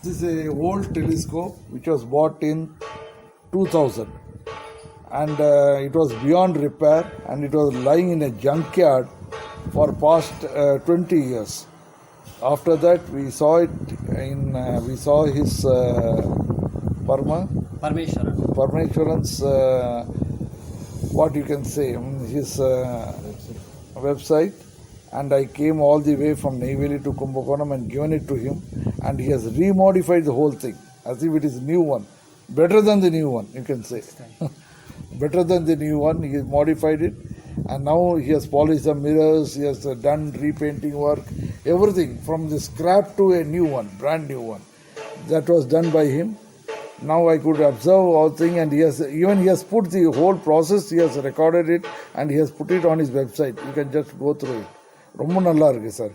This is a old telescope which was bought in 2000, and it was beyond repair, and it was lying in a junkyard for past 20 years. After that, we saw it in we saw his Parmeshwaran's what you can say, his website, and I came all the way from Neyveli to Kumbakonam and given it to him, and he has remodified the whole thing as if it is new one, better than the new one, you can say. Better than the new one, he has modified it, and now he has polished the mirrors, he has done repainting work, everything from the scrap to a new one, brand new one. That was done by him. Now I could observe all things, and he has put the whole process, he has recorded it, and he has put it on his website. You can just go through it. ரொம்ப நல்லா இருக்கு sir.